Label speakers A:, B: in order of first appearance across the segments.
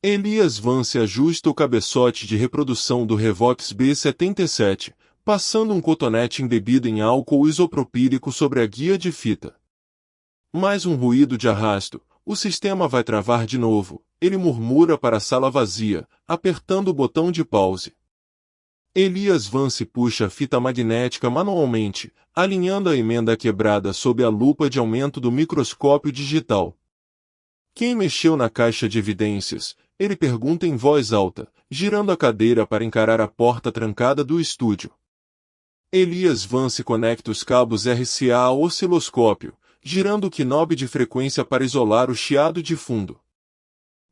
A: Elias Vance ajusta o cabeçote de reprodução do Revox B77, passando um cotonete embebido em álcool isopropílico sobre a guia de fita. Mais um ruído de arrasto, o sistema vai travar de novo, ele murmura para a sala vazia, apertando o botão de pause. Elias Vance puxa a fita magnética manualmente, alinhando a emenda quebrada sob a lupa de aumento do microscópio digital. Quem mexeu na caixa de evidências? Ele pergunta em voz alta, girando a cadeira para encarar a porta trancada do estúdio. Elias Vance conecta os cabos RCA ao osciloscópio, girando o knob de frequência para isolar o chiado de fundo.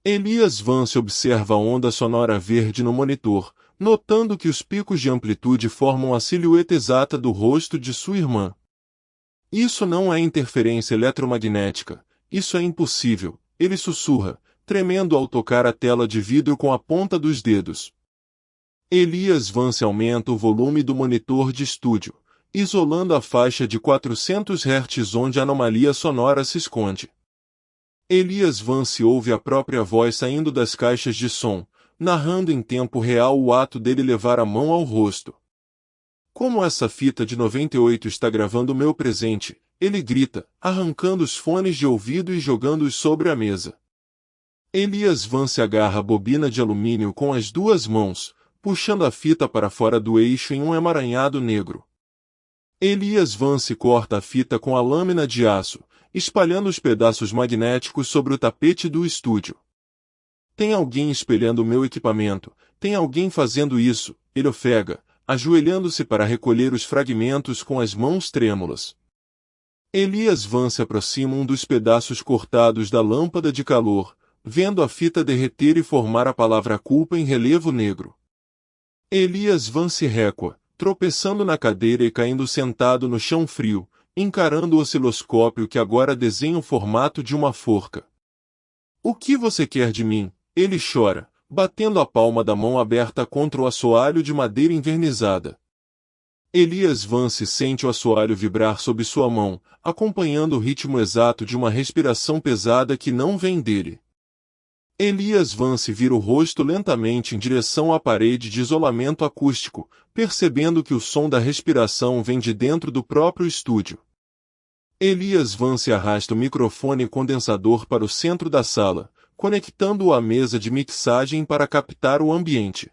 A: Elias Vance observa a onda sonora verde no monitor, notando que os picos de amplitude formam a silhueta exata do rosto de sua irmã. Isso não é interferência eletromagnética, isso é impossível, ele sussurra, tremendo ao tocar a tela de vidro com a ponta dos dedos. Elias Vance aumenta o volume do monitor de estúdio, isolando a faixa de 400 Hz onde a anomalia sonora se esconde. Elias Vance ouve a própria voz saindo das caixas de som, narrando em tempo real o ato dele levar a mão ao rosto. Como essa fita de 98 está gravando o meu presente, ele grita, arrancando os fones de ouvido e jogando-os sobre a mesa. Elias Vance agarra a bobina de alumínio com as duas mãos, puxando a fita para fora do eixo em um emaranhado negro. Elias Vance corta a fita com a lâmina de aço, espalhando os pedaços magnéticos sobre o tapete do estúdio. Tem alguém espelhando o meu equipamento, tem alguém fazendo isso, ele ofega, ajoelhando-se para recolher os fragmentos com as mãos trêmulas. Elias Vance aproxima um dos pedaços cortados da lâmpada de calor, vendo a fita derreter e formar a palavra culpa em relevo negro. Elias Vance recua, tropeçando na cadeira e caindo sentado no chão frio, encarando o osciloscópio que agora desenha o formato de uma forca. O que você quer de mim? Ele chora, batendo a palma da mão aberta contra o assoalho de madeira envernizada. Elias Vance sente o assoalho vibrar sob sua mão, acompanhando o ritmo exato de uma respiração pesada que não vem dele. Elias Vance vira o rosto lentamente em direção à parede de isolamento acústico, percebendo que o som da respiração vem de dentro do próprio estúdio. Elias Vance arrasta o microfone condensador para o centro da sala, conectando-o à mesa de mixagem para captar o ambiente.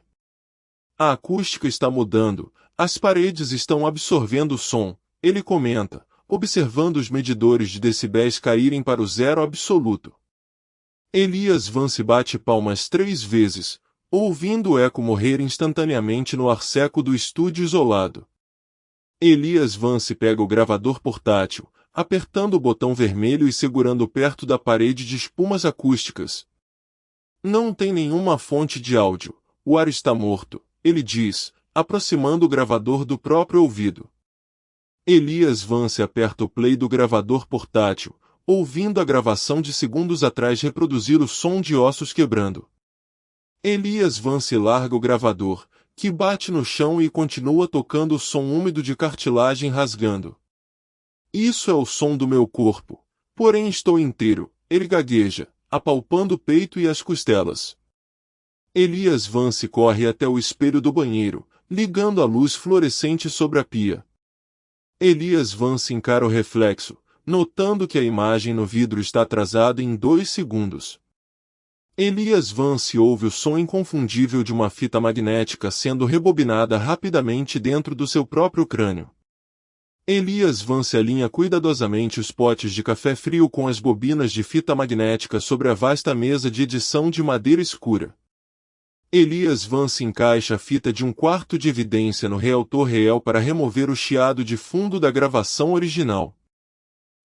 A: A acústica está mudando, as paredes estão absorvendo o som, ele comenta, observando os medidores de decibéis caírem para o zero absoluto. Elias Vance bate palmas 3 vezes, ouvindo o eco morrer instantaneamente no ar seco do estúdio isolado. Elias Vance pega o gravador portátil, apertando o botão vermelho e segurando perto da parede de espumas acústicas. Não tem nenhuma fonte de áudio, o ar está morto, ele diz, aproximando o gravador do próprio ouvido. Elias Vance aperta o play do gravador portátil, ouvindo a gravação de segundos atrás reproduzir o som de ossos quebrando. Elias Vance larga o gravador, que bate no chão e continua tocando o som úmido de cartilagem rasgando. Isso é o som do meu corpo, porém estou inteiro, ele gagueja, apalpando o peito e as costelas. Elias Vance corre até o espelho do banheiro, ligando a luz fluorescente sobre a pia. Elias Vance encara o reflexo, notando que a imagem no vidro está atrasada em 2 segundos. Elias Vance ouve o som inconfundível de uma fita magnética sendo rebobinada rapidamente dentro do seu próprio crânio. Elias Vance alinha cuidadosamente os potes de café frio com as bobinas de fita magnética sobre a vasta mesa de edição de madeira escura. Elias Vance encaixa a fita de 1/4 de evidência no reautor real para remover o chiado de fundo da gravação original.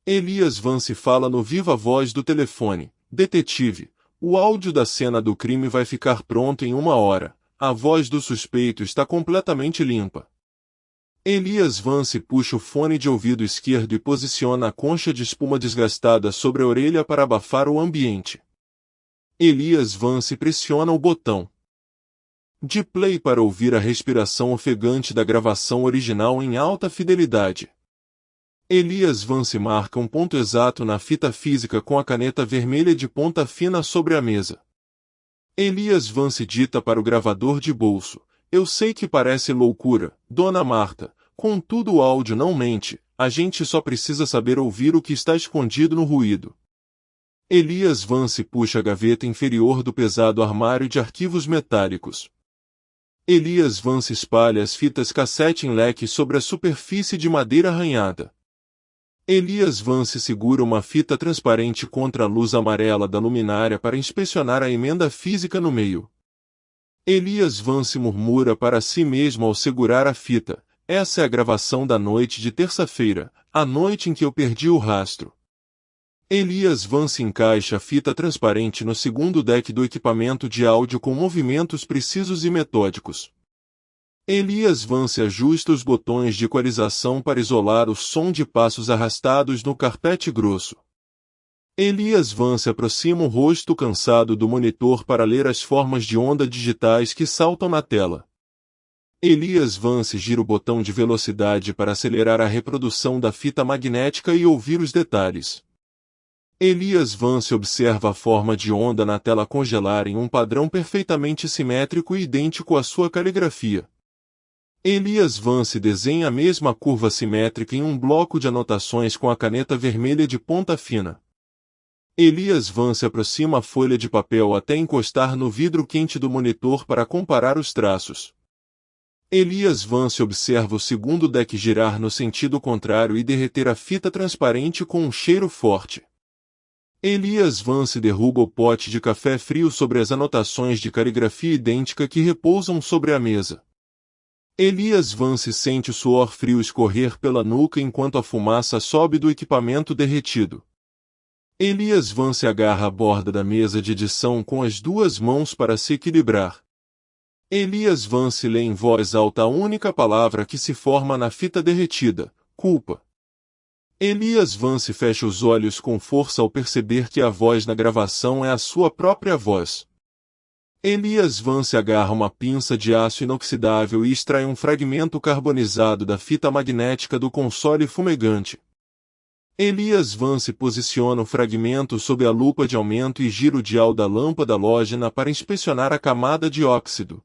A: Elias Vance fala no viva voz do telefone: "Detetive, o áudio da cena do crime vai ficar pronto em 1 hora. A voz do suspeito está completamente limpa." Elias Vance puxa o fone de ouvido esquerdo e posiciona a concha de espuma desgastada sobre a orelha para abafar o ambiente. Elias Vance pressiona o botão de play para ouvir a respiração ofegante da gravação original em alta fidelidade. Elias Vance marca um ponto exato na fita física com a caneta vermelha de ponta fina sobre a mesa. Elias Vance dita para o gravador de bolso: "Eu sei que parece loucura, Dona Marta, contudo o áudio não mente, a gente só precisa saber ouvir o que está escondido no ruído." Elias Vance puxa a gaveta inferior do pesado armário de arquivos metálicos. Elias Vance espalha as fitas cassete em leque sobre a superfície de madeira arranhada. Elias Vance segura uma fita transparente contra a luz amarela da luminária para inspecionar a emenda física no meio. Elias Vance murmura para si mesmo ao segurar a fita: "Essa é a gravação da noite de terça-feira, a noite em que eu perdi o rastro." Elias Vance encaixa a fita transparente no segundo deck do equipamento de áudio com movimentos precisos e metódicos. Elias Vance ajusta os botões de equalização para isolar o som de passos arrastados no carpete grosso. Elias Vance aproxima o rosto cansado do monitor para ler as formas de onda digitais que saltam na tela. Elias Vance gira o botão de velocidade para acelerar a reprodução da fita magnética e ouvir os detalhes. Elias Vance observa a forma de onda na tela congelar em um padrão perfeitamente simétrico e idêntico à sua caligrafia. Elias Vance desenha a mesma curva simétrica em um bloco de anotações com a caneta vermelha de ponta fina. Elias Vance aproxima a folha de papel até encostar no vidro quente do monitor para comparar os traços. Elias Vance observa o segundo deck girar no sentido contrário e derreter a fita transparente com um cheiro forte. Elias Vance derruba o pote de café frio sobre as anotações de caligrafia idêntica que repousam sobre a mesa. Elias Vance sente o suor frio escorrer pela nuca enquanto a fumaça sobe do equipamento derretido. Elias Vance agarra a borda da mesa de edição com as duas mãos para se equilibrar. Elias Vance lê em voz alta a única palavra que se forma na fita derretida: culpa. Elias Vance fecha os olhos com força ao perceber que a voz na gravação é a sua própria voz. Elias Vance agarra uma pinça de aço inoxidável e extrai um fragmento carbonizado da fita magnética do console fumegante. Elias Vance posiciona o fragmento sob a lupa de aumento e gira o dial da lâmpada halógena para inspecionar a camada de óxido.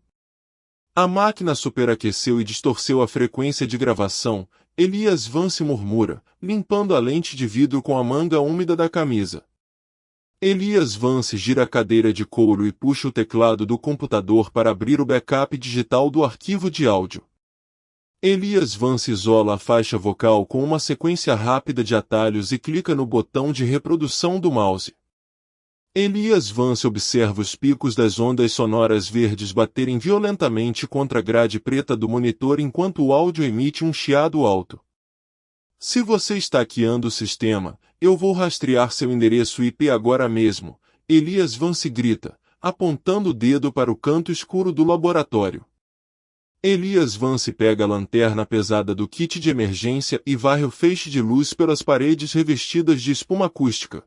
A: A máquina superaqueceu e distorceu a frequência de gravação. Elias Vance murmura, limpando a lente de vidro com a manga úmida da camisa. Elias Vance gira a cadeira de couro e puxa o teclado do computador para abrir o backup digital do arquivo de áudio. Elias Vance isola a faixa vocal com uma sequência rápida de atalhos e clica no botão de reprodução do mouse. Elias Vance observa os picos das ondas sonoras verdes baterem violentamente contra a grade preta do monitor enquanto o áudio emite um chiado alto. Se você está hackeando o sistema, eu vou rastrear seu endereço IP agora mesmo, Elias Vance grita, apontando o dedo para o canto escuro do laboratório. Elias Vance pega a lanterna pesada do kit de emergência e varre o feixe de luz pelas paredes revestidas de espuma acústica.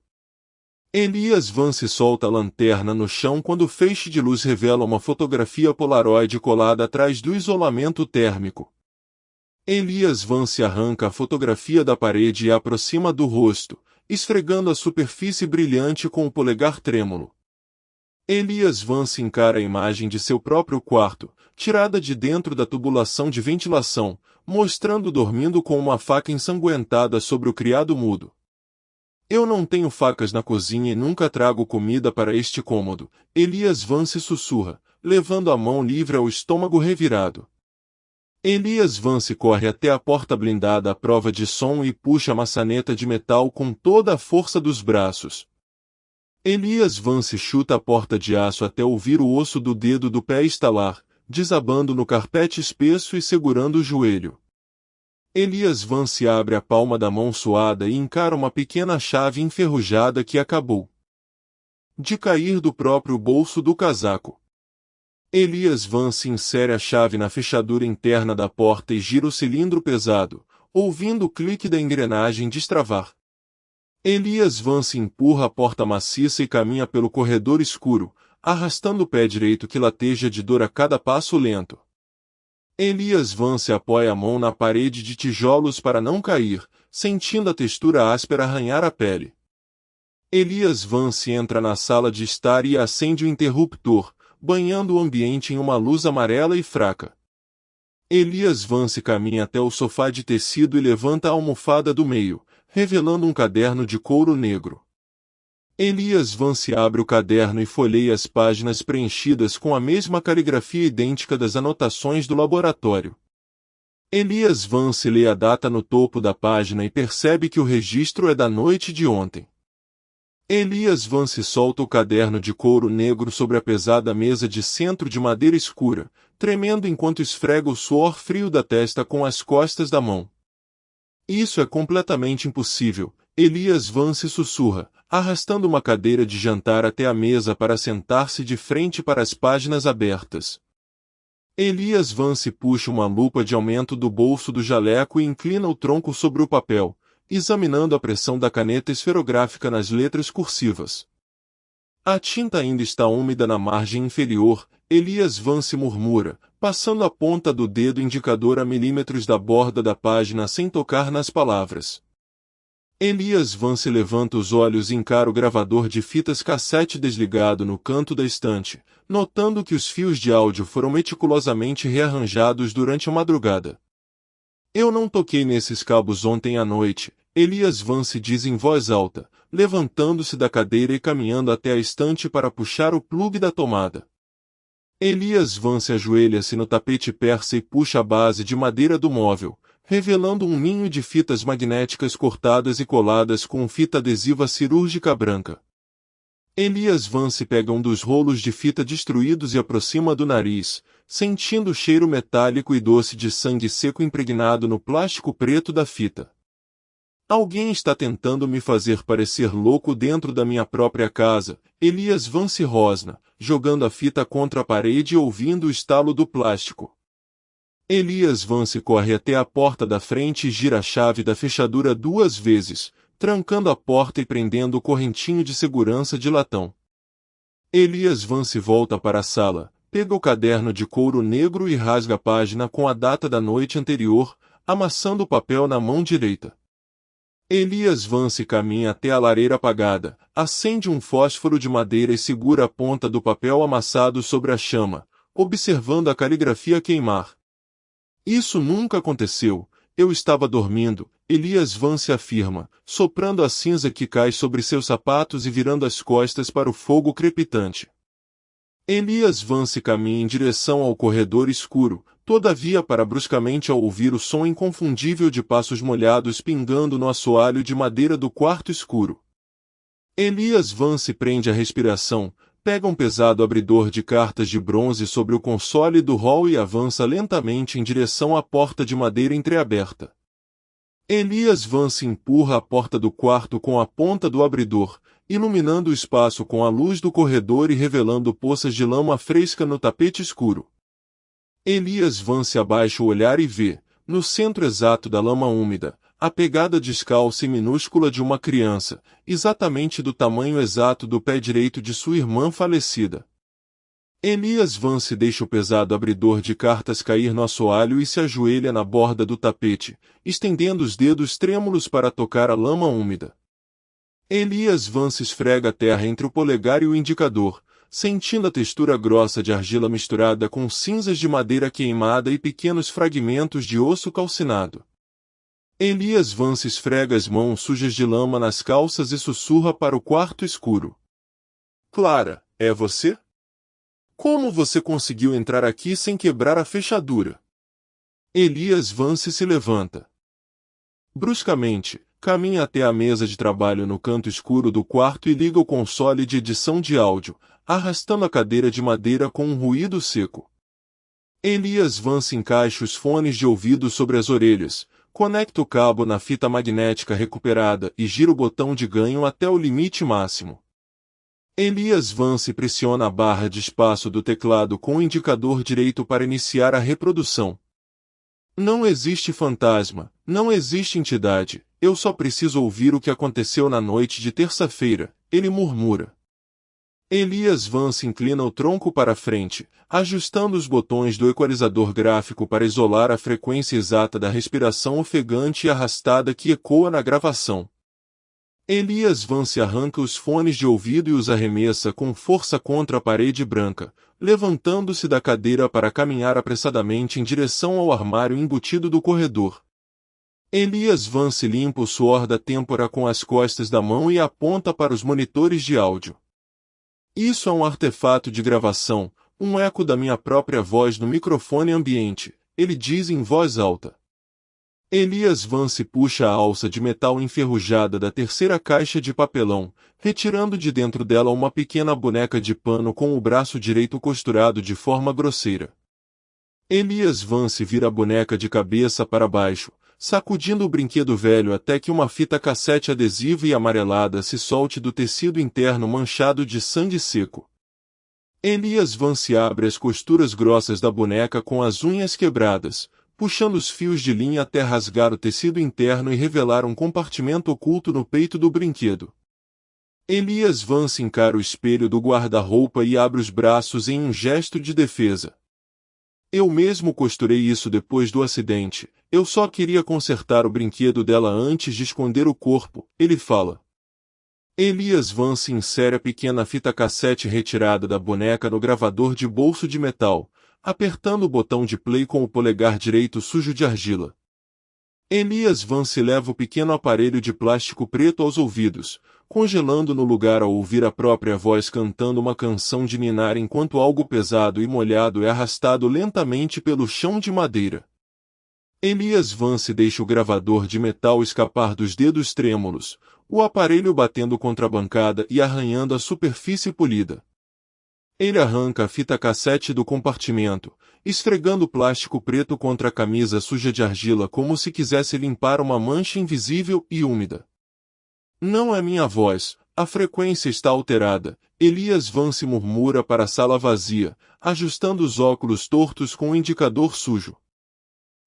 A: Elias Vance solta a lanterna no chão quando o feixe de luz revela uma fotografia Polaroid colada atrás do isolamento térmico. Elias Vance arranca a fotografia da parede e a aproxima do rosto, esfregando a superfície brilhante com o polegar trêmulo. Elias Vance encara a imagem de seu próprio quarto, tirada de dentro da tubulação de ventilação, mostrando dormindo com uma faca ensanguentada sobre o criado mudo. Eu não tenho facas na cozinha e nunca trago comida para este cômodo, Elias Vance sussurra, levando a mão livre ao estômago revirado. Elias Vance corre até a porta blindada à prova de som e puxa a maçaneta de metal com toda a força dos braços. Elias Vance chuta a porta de aço até ouvir o osso do dedo do pé estalar, desabando no carpete espesso e segurando o joelho. Elias Vance abre a palma da mão suada e encara uma pequena chave enferrujada que acabou de cair do próprio bolso do casaco. Elias Vance insere a chave na fechadura interna da porta e gira o cilindro pesado, ouvindo o clique da engrenagem destravar. Elias Vance empurra a porta maciça e caminha pelo corredor escuro, arrastando o pé direito que lateja de dor a cada passo lento. Elias Vance apoia a mão na parede de tijolos para não cair, sentindo a textura áspera arranhar a pele. Elias Vance entra na sala de estar e acende o interruptor, banhando o ambiente em uma luz amarela e fraca. Elias Vance caminha até o sofá de tecido e levanta a almofada do meio, revelando um caderno de couro negro. Elias Vance abre o caderno e folheia as páginas preenchidas com a mesma caligrafia idêntica das anotações do laboratório. Elias Vance lê a data no topo da página e percebe que o registro é da noite de ontem. Elias Vance solta o caderno de couro negro sobre a pesada mesa de centro de madeira escura, tremendo enquanto esfrega o suor frio da testa com as costas da mão. Isso é completamente impossível, Elias Vance sussurra, arrastando uma cadeira de jantar até a mesa para sentar-se de frente para as páginas abertas. Elias Vance puxa uma lupa de aumento do bolso do jaleco e inclina o tronco sobre o papel, examinando a pressão da caneta esferográfica nas letras cursivas. A tinta ainda está úmida na margem inferior, Elias Vance murmura, passando a ponta do dedo indicador a milímetros da borda da página sem tocar nas palavras. Elias Vance levanta os olhos e encara o gravador de fitas cassete desligado no canto da estante, notando que os fios de áudio foram meticulosamente rearranjados durante a madrugada. Eu não toquei nesses cabos ontem à noite, Elias Vance diz em voz alta, levantando-se da cadeira e caminhando até a estante para puxar o plugue da tomada. Elias Vance ajoelha-se no tapete persa e puxa a base de madeira do móvel, revelando um ninho de fitas magnéticas cortadas e coladas com fita adesiva cirúrgica branca. Elias Vance pega um dos rolos de fita destruídos e aproxima do nariz, sentindo o cheiro metálico e doce de sangue seco impregnado no plástico preto da fita. Alguém está tentando me fazer parecer louco dentro da minha própria casa, Elias Vance rosna, jogando a fita contra a parede e ouvindo o estalo do plástico. Elias Vance corre até a porta da frente e gira a chave da fechadura 2 vezes, trancando a porta e prendendo o correntinho de segurança de latão. Elias Vance volta para a sala, pega o caderno de couro negro e rasga a página com a data da noite anterior, amassando o papel na mão direita. Elias Vance caminha até a lareira apagada, acende um fósforo de madeira e segura a ponta do papel amassado sobre a chama, observando a caligrafia queimar. Isso nunca aconteceu, eu estava dormindo, Elias Vance afirma, soprando a cinza que cai sobre seus sapatos e virando as costas para o fogo crepitante. Elias Vance caminha em direção ao corredor escuro, todavia para bruscamente ao ouvir o som inconfundível de passos molhados pingando no assoalho de madeira do quarto escuro. Elias Vance prende a respiração, pega um pesado abridor de cartas de bronze sobre o console do hall e avança lentamente em direção à porta de madeira entreaberta. Elias Vance empurra a porta do quarto com a ponta do abridor, iluminando o espaço com a luz do corredor e revelando poças de lama fresca no tapete escuro. Elias Vance abaixa o olhar e vê, no centro exato da lama úmida, a pegada descalça e minúscula de uma criança, exatamente do tamanho exato do pé direito de sua irmã falecida. Elias Vance deixa o pesado abridor de cartas cair no assoalho e se ajoelha na borda do tapete, estendendo os dedos trêmulos para tocar a lama úmida. Elias Vance esfrega a terra entre o polegar e o indicador, sentindo a textura grossa de argila misturada com cinzas de madeira queimada e pequenos fragmentos de osso calcinado. Elias Vance esfrega as mãos sujas de lama nas calças e sussurra para o quarto escuro. Clara, é você? Como você conseguiu entrar aqui sem quebrar a fechadura? Elias Vance se levanta. Bruscamente, caminha até a mesa de trabalho no canto escuro do quarto e liga o console de edição de áudio, arrastando a cadeira de madeira com um ruído seco. Elias Vance encaixa os fones de ouvido sobre as orelhas, conecta o cabo na fita magnética recuperada e gira o botão de ganho até o limite máximo. Elias Vance pressiona a barra de espaço do teclado com o indicador direito para iniciar a reprodução. Não existe fantasma, não existe entidade, eu só preciso ouvir o que aconteceu na noite de terça-feira, ele murmura. Elias Vance inclina o tronco para frente, ajustando os botões do equalizador gráfico para isolar a frequência exata da respiração ofegante e arrastada que ecoa na gravação. Elias Vance arranca os fones de ouvido e os arremessa com força contra a parede branca, levantando-se da cadeira para caminhar apressadamente em direção ao armário embutido do corredor. Elias Vance limpa o suor da têmpora com as costas da mão e aponta para os monitores de áudio. Isso é um artefato de gravação, um eco da minha própria voz no microfone ambiente, ele diz em voz alta. Elias Vance puxa a alça de metal enferrujada da terceira caixa de papelão, retirando de dentro dela uma pequena boneca de pano com o braço direito costurado de forma grosseira. Elias Vance vira a boneca de cabeça para baixo, sacudindo o brinquedo velho até que uma fita cassete adesiva e amarelada se solte do tecido interno manchado de sangue seco. Elias Vance abre as costuras grossas da boneca com as unhas quebradas, puxando os fios de linha até rasgar o tecido interno e revelar um compartimento oculto no peito do brinquedo. Elias Vance encara o espelho do guarda-roupa e abre os braços em um gesto de defesa. Eu mesmo costurei isso depois do acidente, eu só queria consertar o brinquedo dela antes de esconder o corpo, ele fala. Elias Vance insere a pequena fita cassete retirada da boneca no gravador de bolso de metal, apertando o botão de play com o polegar direito sujo de argila. Elias Vance leva o pequeno aparelho de plástico preto aos ouvidos, congelando no lugar ao ouvir a própria voz cantando uma canção de ninar enquanto algo pesado e molhado é arrastado lentamente pelo chão de madeira. Elias Vance deixa o gravador de metal escapar dos dedos trêmulos, o aparelho batendo contra a bancada e arranhando a superfície polida. Ele arranca a fita cassete do compartimento, esfregando o plástico preto contra a camisa suja de argila como se quisesse limpar uma mancha invisível e úmida. Não é minha voz, a frequência está alterada, Elias Vance murmura para a sala vazia, ajustando os óculos tortos com o indicador sujo.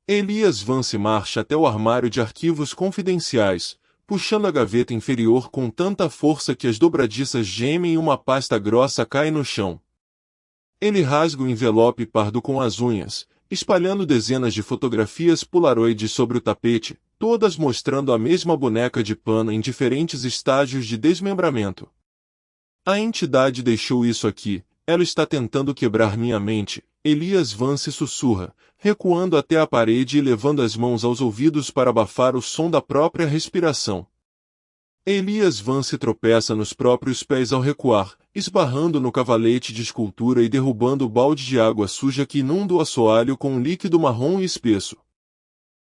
A: Elias Vance marcha até o armário de arquivos confidenciais, puxando a gaveta inferior com tanta força que as dobradiças gemem e uma pasta grossa cai no chão. Ele rasga o envelope pardo com as unhas, espalhando dezenas de fotografias polaroid sobre o tapete, todas mostrando a mesma boneca de pano em diferentes estágios de desmembramento. A entidade deixou isso aqui, ela está tentando quebrar minha mente, Elias Vance sussurra, recuando até a parede e levando as mãos aos ouvidos para abafar o som da própria respiração. Elias Vance tropeça nos próprios pés ao recuar, esbarrando no cavalete de escultura e derrubando o balde de água suja que inunda o assoalho com um líquido marrom e espesso.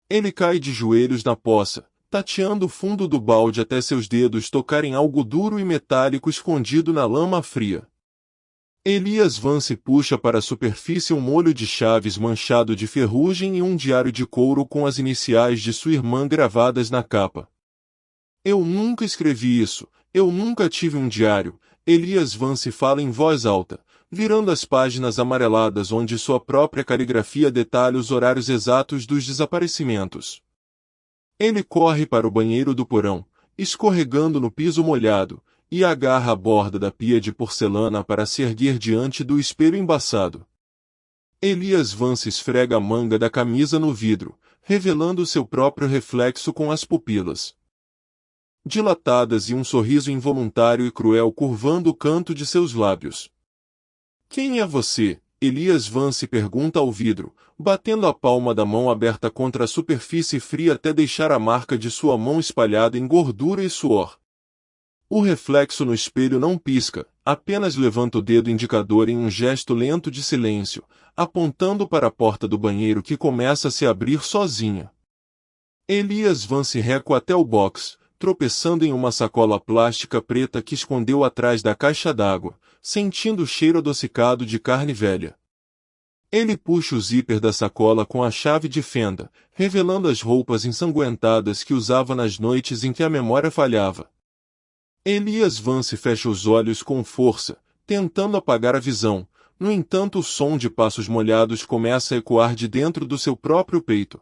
A: Ele cai de joelhos na poça, tateando o fundo do balde até seus dedos tocarem algo duro e metálico escondido na lama fria. Elias Vance puxa para a superfície um molho de chaves manchado de ferrugem e um diário de couro com as iniciais de sua irmã gravadas na capa. Eu nunca escrevi isso, eu nunca tive um diário, Elias Vance fala em voz alta, virando as páginas amareladas onde sua própria caligrafia detalha os horários exatos dos desaparecimentos. Ele corre para o banheiro do porão, escorregando no piso molhado, e agarra a borda da pia de porcelana para se erguer diante do espelho embaçado. Elias Vance esfrega a manga da camisa no vidro, revelando seu próprio reflexo com as pupilas dilatadas e um sorriso involuntário e cruel curvando o canto de seus lábios. Quem é você? Elias Vance pergunta ao vidro, batendo a palma da mão aberta contra a superfície fria até deixar a marca de sua mão espalhada em gordura e suor. O reflexo no espelho não pisca, apenas levanta o dedo indicador em um gesto lento de silêncio, apontando para a porta do banheiro que começa a se abrir sozinha. Elias Vance recua até o box, tropeçando em uma sacola plástica preta que escondeu atrás da caixa d'água, sentindo o cheiro adocicado de carne velha. Ele puxa o zíper da sacola com a chave de fenda, revelando as roupas ensanguentadas que usava nas noites em que a memória falhava. Elias Vance fecha os olhos com força, tentando apagar a visão, no entanto o som de passos molhados começa a ecoar de dentro do seu próprio peito.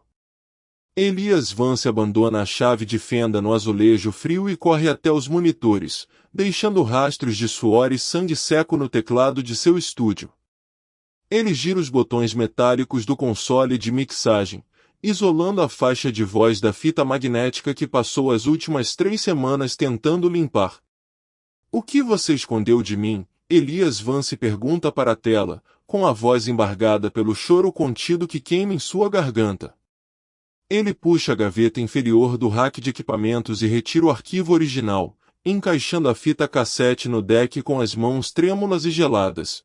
A: Elias Vance abandona a chave de fenda no azulejo frio e corre até os monitores, deixando rastros de suor e sangue seco no teclado de seu estúdio. Ele gira os botões metálicos do console de mixagem, isolando a faixa de voz da fita magnética que passou as últimas 3 semanas tentando limpar. O que você escondeu de mim? Elias Vance pergunta para a tela, com a voz embargada pelo choro contido que queima em sua garganta. Ele puxa a gaveta inferior do rack de equipamentos e retira o arquivo original, encaixando a fita cassete no deck com as mãos trêmulas e geladas.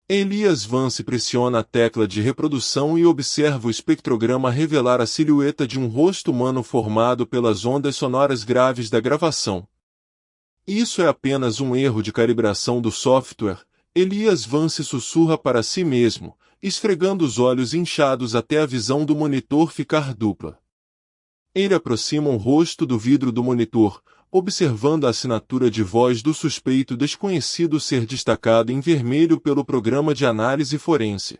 A: Elias Vance pressiona a tecla de reprodução e observa o espectrograma revelar a silhueta de um rosto humano formado pelas ondas sonoras graves da gravação. Isso é apenas um erro de calibração do software, Elias Vance sussurra para si mesmo, esfregando os olhos inchados até a visão do monitor ficar dupla. Ele aproxima o rosto do vidro do monitor, observando a assinatura de voz do suspeito desconhecido ser destacada em vermelho pelo programa de análise forense.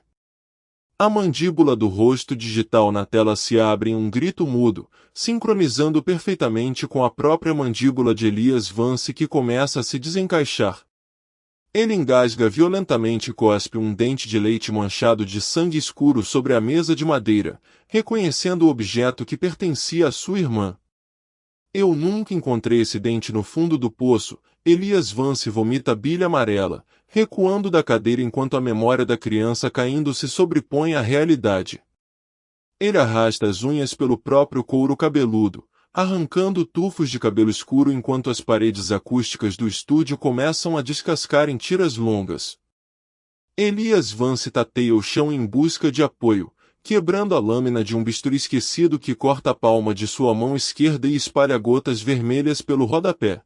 A: A mandíbula do rosto digital na tela se abre em um grito mudo, sincronizando perfeitamente com a própria mandíbula de Elias Vance que começa a se desencaixar. Ele engasga violentamente e cospe um dente de leite manchado de sangue escuro sobre a mesa de madeira, reconhecendo o objeto que pertencia à sua irmã. Eu nunca encontrei esse dente no fundo do poço, Elias Vance vomita bilha amarela, recuando da cadeira enquanto a memória da criança caindo se sobrepõe à realidade. Ele arrasta as unhas pelo próprio couro cabeludo, arrancando tufos de cabelo escuro enquanto as paredes acústicas do estúdio começam a descascar em tiras longas. Elias Vance tateia o chão em busca de apoio, quebrando a lâmina de um bisturi esquecido que corta a palma de sua mão esquerda e espalha gotas vermelhas pelo rodapé.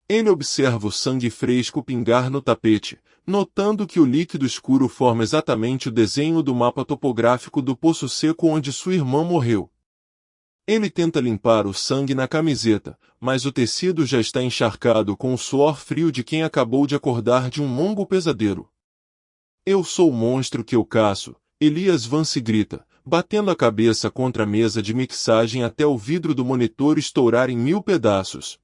A: Ele observa o sangue fresco pingar no tapete, notando que o líquido escuro forma exatamente o desenho do mapa topográfico do poço seco onde sua irmã morreu. Ele tenta limpar o sangue na camiseta, mas o tecido já está encharcado com o suor frio de quem acabou de acordar de um longo pesadelo. Eu sou o monstro que eu caço, Elias Vance grita, batendo a cabeça contra a mesa de mixagem até o vidro do monitor estourar em 1000 pedaços.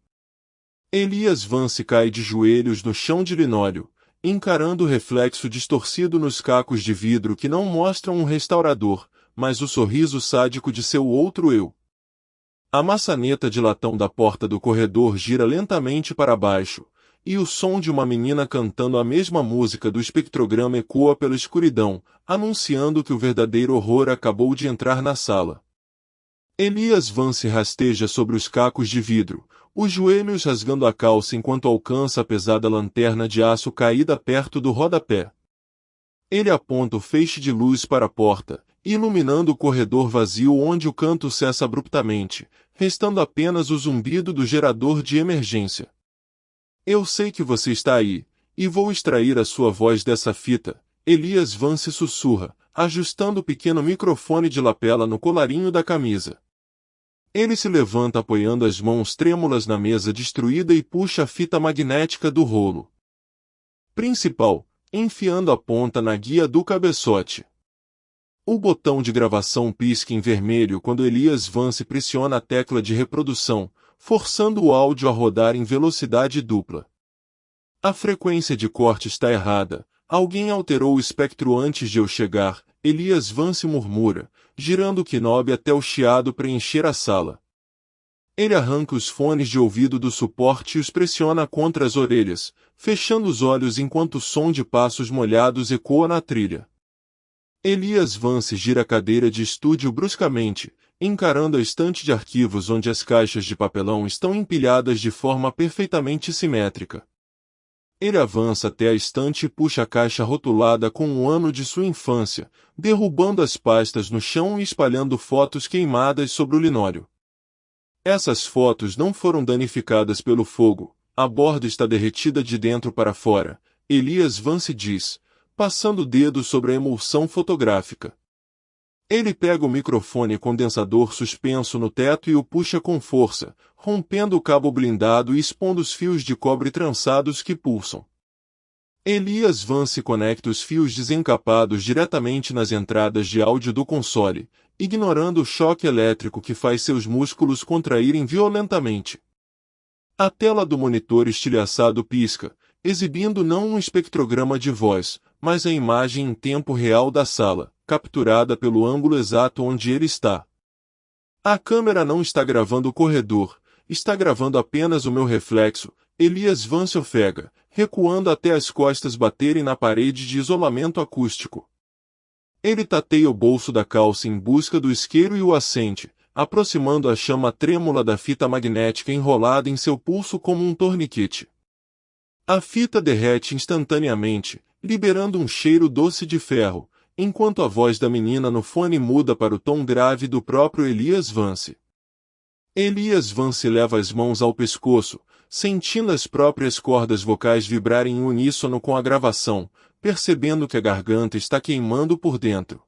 A: Elias Vance cai de joelhos no chão de linóleo, encarando o reflexo distorcido nos cacos de vidro que não mostram um restaurador, mas o sorriso sádico de seu outro eu. A maçaneta de latão da porta do corredor gira lentamente para baixo, e o som de uma menina cantando a mesma música do espectrograma ecoa pela escuridão, anunciando que o verdadeiro horror acabou de entrar na sala. Elias Vance rasteja sobre os cacos de vidro, os joelhos rasgando a calça enquanto alcança a pesada lanterna de aço caída perto do rodapé. Ele aponta o feixe de luz para a porta, iluminando o corredor vazio onde o canto cessa abruptamente, restando apenas o zumbido do gerador de emergência. Eu sei que você está aí, e vou extrair a sua voz dessa fita, Elias Vance sussurra, ajustando o pequeno microfone de lapela no colarinho da camisa. Ele se levanta apoiando as mãos trêmulas na mesa destruída e puxa a fita magnética do rolo principal, enfiando a ponta na guia do cabeçote. O botão de gravação pisca em vermelho quando Elias Vance pressiona a tecla de reprodução, forçando o áudio a rodar em velocidade dupla. A frequência de corte está errada, alguém alterou o espectro antes de eu chegar, Elias Vance murmura, girando o knob até o chiado preencher a sala. Ele arranca os fones de ouvido do suporte e os pressiona contra as orelhas, fechando os olhos enquanto o som de passos molhados ecoa na trilha. Elias Vance gira a cadeira de estúdio bruscamente, encarando a estante de arquivos onde as caixas de papelão estão empilhadas de forma perfeitamente simétrica. Ele avança até a estante e puxa a caixa rotulada com o ano de sua infância, derrubando as pastas no chão e espalhando fotos queimadas sobre o linóleo. Essas fotos não foram danificadas pelo fogo, a borda está derretida de dentro para fora, Elias Vance diz, passando o dedo sobre a emulsão fotográfica. Ele pega o microfone condensador suspenso no teto e o puxa com força, rompendo o cabo blindado e expondo os fios de cobre trançados que pulsam. Elias Vance conecta os fios desencapados diretamente nas entradas de áudio do console, ignorando o choque elétrico que faz seus músculos contraírem violentamente. A tela do monitor estilhaçado pisca, exibindo não um espectrograma de voz, mas a imagem em tempo real da sala, capturada pelo ângulo exato onde ele está. A câmera não está gravando o corredor, está gravando apenas o meu reflexo, Elias Vance ofega, recuando até as costas baterem na parede de isolamento acústico. Ele tateia o bolso da calça em busca do isqueiro e o acende, aproximando a chama trêmula da fita magnética enrolada em seu pulso como um torniquete. A fita derrete instantaneamente, liberando um cheiro doce de ferro, enquanto a voz da menina no fone muda para o tom grave do próprio Elias Vance. Elias Vance leva as mãos ao pescoço, sentindo as próprias cordas vocais vibrarem em uníssono com a gravação, percebendo que a garganta está queimando por dentro.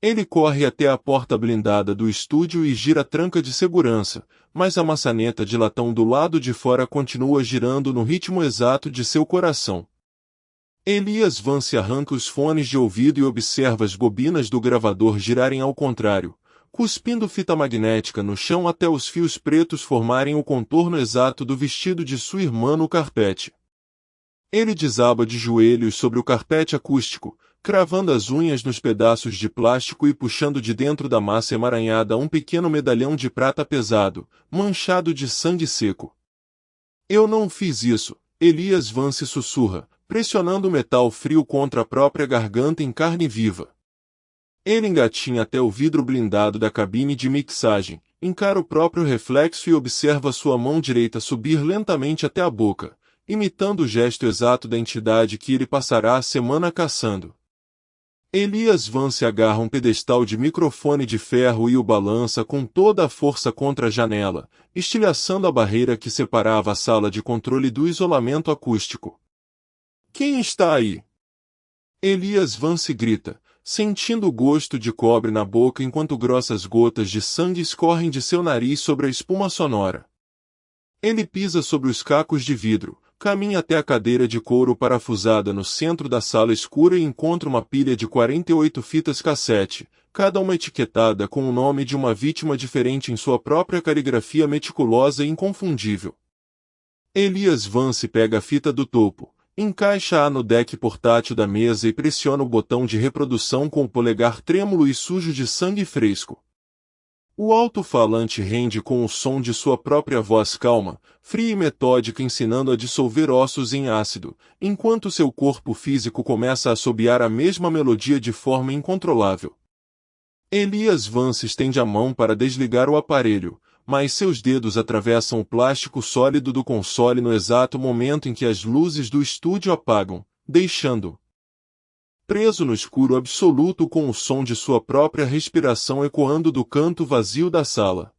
A: Ele corre até a porta blindada do estúdio e gira a tranca de segurança, mas a maçaneta de latão do lado de fora continua girando no ritmo exato de seu coração. Elias Vance arranca os fones de ouvido e observa as bobinas do gravador girarem ao contrário, cuspindo fita magnética no chão até os fios pretos formarem o contorno exato do vestido de sua irmã no carpete. Ele desaba de joelhos sobre o carpete acústico, cravando as unhas nos pedaços de plástico e puxando de dentro da massa emaranhada um pequeno medalhão de prata pesado, manchado de sangue seco. Eu não fiz isso, Elias Vance sussurra, pressionando o metal frio contra a própria garganta em carne viva. Ele engatinha até o vidro blindado da cabine de mixagem, encara o próprio reflexo e observa sua mão direita subir lentamente até a boca, imitando o gesto exato da entidade que ele passará a semana caçando. Elias Vance agarra um pedestal de microfone de ferro e o balança com toda a força contra a janela, estilhaçando a barreira que separava a sala de controle do isolamento acústico. Quem está aí? Elias Vance grita, sentindo o gosto de cobre na boca enquanto grossas gotas de sangue escorrem de seu nariz sobre a espuma sonora. Ele pisa sobre os cacos de vidro, caminha até a cadeira de couro parafusada no centro da sala escura e encontra uma pilha de 48 fitas cassete, cada uma etiquetada com o nome de uma vítima diferente em sua própria caligrafia meticulosa e inconfundível. Elias Vance pega a fita do topo, encaixa-a no deck portátil da mesa e pressiona o botão de reprodução com o polegar trêmulo e sujo de sangue fresco. O alto-falante rende com o som de sua própria voz calma, fria e metódica ensinando a dissolver ossos em ácido, enquanto seu corpo físico começa a assobiar a mesma melodia de forma incontrolável. Elias Vance estende a mão para desligar o aparelho, mas seus dedos atravessam o plástico sólido do console no exato momento em que as luzes do estúdio apagam, deixando-o preso no escuro absoluto com o som de sua própria respiração ecoando do canto vazio da sala.